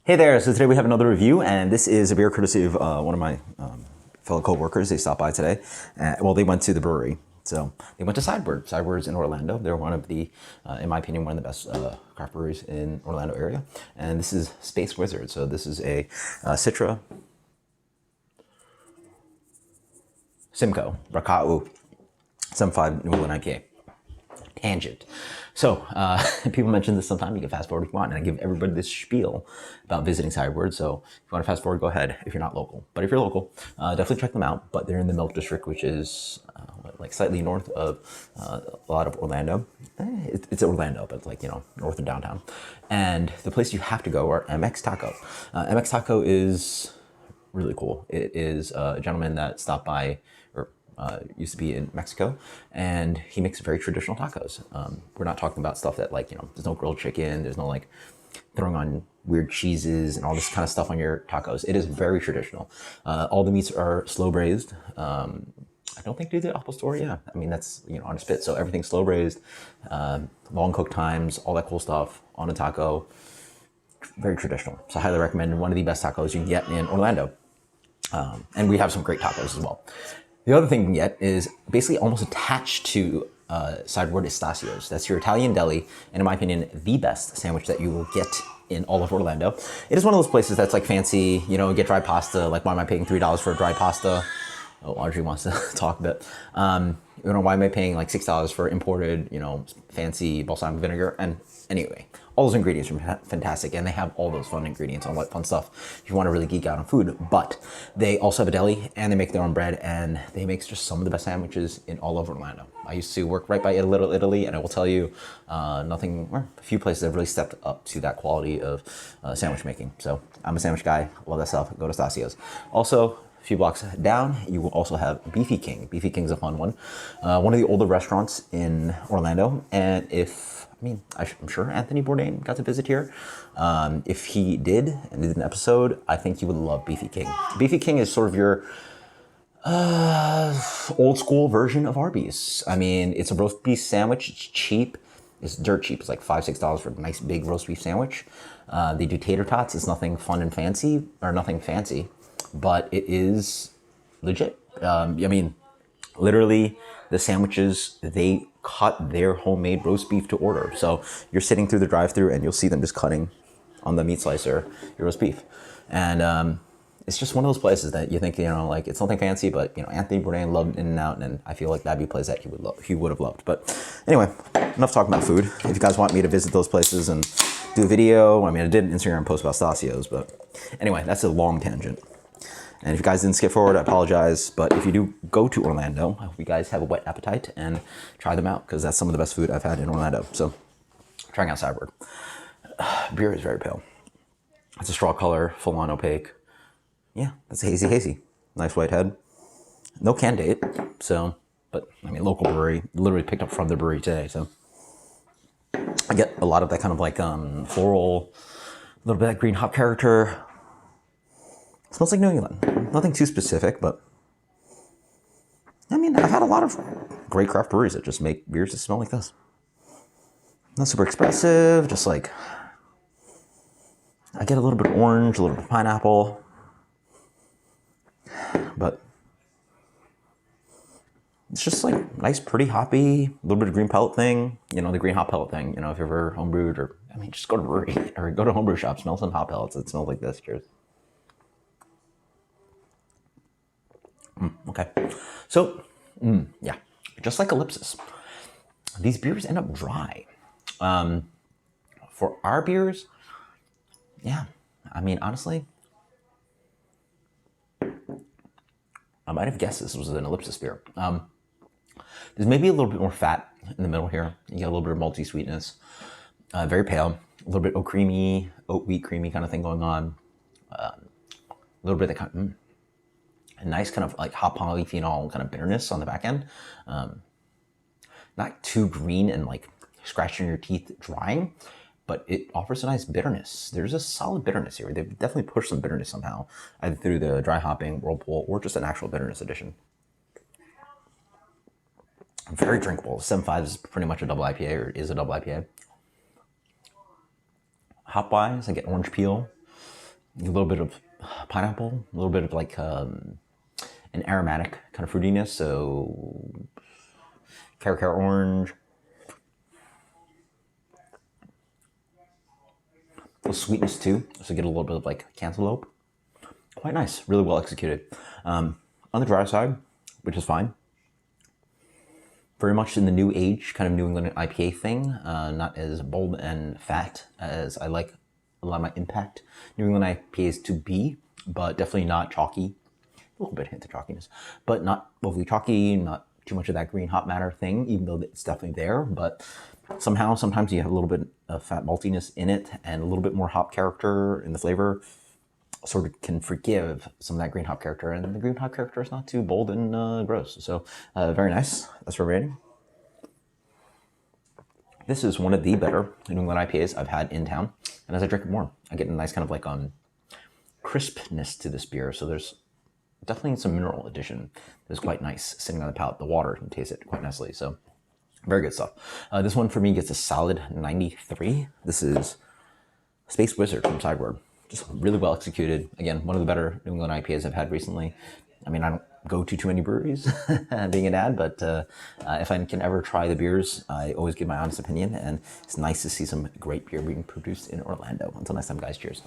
Hey there, so today we have another review, and this is a beer courtesy of one of my fellow co-workers. They stopped by today. Well, they went to the brewery. So they went to Sideward. Sideward's in Orlando. They're one of the, in my opinion, one of the best craft breweries in Orlando area. And this is Space Wizard. So this is a Citra Simcoe Raka'u 7.5 New England IPA. Tangent. So, people mention this sometime. You can fast forward if you want, and I give everybody this spiel about visiting Sideward. So, if you want to fast forward, go ahead if you're not local. But if you're local, definitely check them out. But they're in the Milk District, which is like slightly north of a lot of Orlando. It's Orlando, but like, north of downtown. And the place you have to go are MX Taco. MX Taco is really cool. It is a gentleman that stopped by, or used to be in Mexico, and he makes very traditional tacos. We're not talking about stuff that there's no grilled chicken, there's no like throwing on weird cheeses and all this kind of stuff on your tacos. It is very traditional. All the meats are slow braised. I don't think they do the apple store. Yeah, I mean that's on a spit, so everything's slow braised, long cook times, all that cool stuff on a taco. Very traditional. So I highly recommend. One of the best tacos you can get in Orlando, and we have some great tacos as well. The other thing you can get is basically almost attached to Sideward Estacios. That's your Italian deli, and in my opinion, the best sandwich that you will get in all of Orlando. It is one of those places that's like fancy, get dry pasta. Like, why am I paying $3 for a dry pasta? Oh, Audrey wants to talk a bit. Why am I paying like $6 for imported, fancy balsamic vinegar? And anyway, all those ingredients are fantastic, and they have all those fun ingredients, all that fun stuff if you want to really geek out on food. But they also have a deli, and they make their own bread, and they make just some of the best sandwiches in all of Orlando. I used to work right by Little Italy, and I will tell you, a few places have really stepped up to that quality of sandwich making. So I'm a sandwich guy, love that stuff. Go to Stacio's. Also, a few blocks down, you will also have Beefy King. Beefy King's a fun one. One of the older restaurants in Orlando, and I'm sure Anthony Bourdain got to visit here. If he did and did an episode, I think you would love Beefy King. Beefy King is sort of your old school version of Arby's. I mean, it's a roast beef sandwich. It's cheap. It's dirt cheap. It's like $5-6 for a nice big roast beef sandwich. They do tater tots. It's nothing fun and fancy, or nothing fancy, but it is legit. Literally, the sandwiches, they cut their homemade roast beef to order. So you're sitting through the drive-thru and you'll see them just cutting on the meat slicer your roast beef. And it's just one of those places that you think, it's nothing fancy, but Anthony Bourdain loved In-N-Out, and I feel like that'd be a place that he would have loved. But anyway, enough talking about food. If you guys want me to visit those places and do a video, I did an Instagram post about Stacio's, but anyway, that's a long tangent. And if you guys didn't skip forward, I apologize. But if you do go to Orlando, I hope you guys have a wet appetite and try them out, because that's some of the best food I've had in Orlando. So, trying out Sideward. Beer is very pale. It's a straw color, full on opaque. Yeah, that's a hazy. Nice white head. No can date. So, but local brewery, literally picked up from the brewery today. So, I get a lot of that kind of like floral, a little bit of that green hop character. Smells like New England. Nothing too specific, but I've had a lot of great craft breweries that just make beers that smell like this. Not super expressive, just like I get a little bit of orange, a little bit of pineapple, but it's just like nice, pretty hoppy, a little bit of green pellet thing. The green hop pellet thing. If you're ever homebrewed, or just go to brewery or go to homebrew shop, smell some hop pellets that smell like this. Cheers. Okay, so, yeah, just like Ellipsis, these beers end up dry. For our beers, yeah, honestly, I might have guessed this was an Ellipsis beer. There's maybe a little bit more fat in the middle here. You get a little bit of malty sweetness, very pale, a little bit oat wheat creamy kind of thing going on, a little bit of a nice kind of like hop polyphenol kind of bitterness on the back end. Not too green and like scratching your teeth drying, but it offers a nice bitterness. There's a solid bitterness here. They've definitely pushed some bitterness somehow, either through the dry hopping, whirlpool, or just an actual bitterness addition. Very drinkable. 7.5 is pretty much a double IPA, or is a double IPA. Hop-wise, I get orange peel. a little bit of pineapple, a little bit of like an aromatic kind of fruitiness. So Caracara orange, a little sweetness too. So get a little bit of like cantaloupe. Quite nice, really well executed. On the dry side, which is fine. Very much in the new age, kind of New England IPA thing. Not as bold and fat as I like a lot of my impact New England IPAs to be, but definitely not chalky. A little bit hint of chalkiness, but not overly chalky, not too much of that green hop matter thing, even though it's definitely there. But somehow, sometimes you have a little bit of fat maltiness in it and a little bit more hop character in the flavor. Sort of can forgive some of that green hop character, and the green hop character is not too bold and gross. So very nice. That's for rating. This is one of the better New England IPAs I've had in town, and as I drink it more, I get a nice kind of like crispness to this beer. So there's definitely some mineral addition that's quite nice sitting on the palate. The water, you can taste it quite nicely. So very good stuff. This one for me gets a solid 93. This is Space Wizard from Sideward. Just really well executed. Again, one of the better New England IPAs I've had recently. I mean, I don't go to too many breweries, being an ad, but if I can ever try the beers, I always give my honest opinion, and it's nice to see some great beer being produced in Orlando. Until next time, guys, cheers.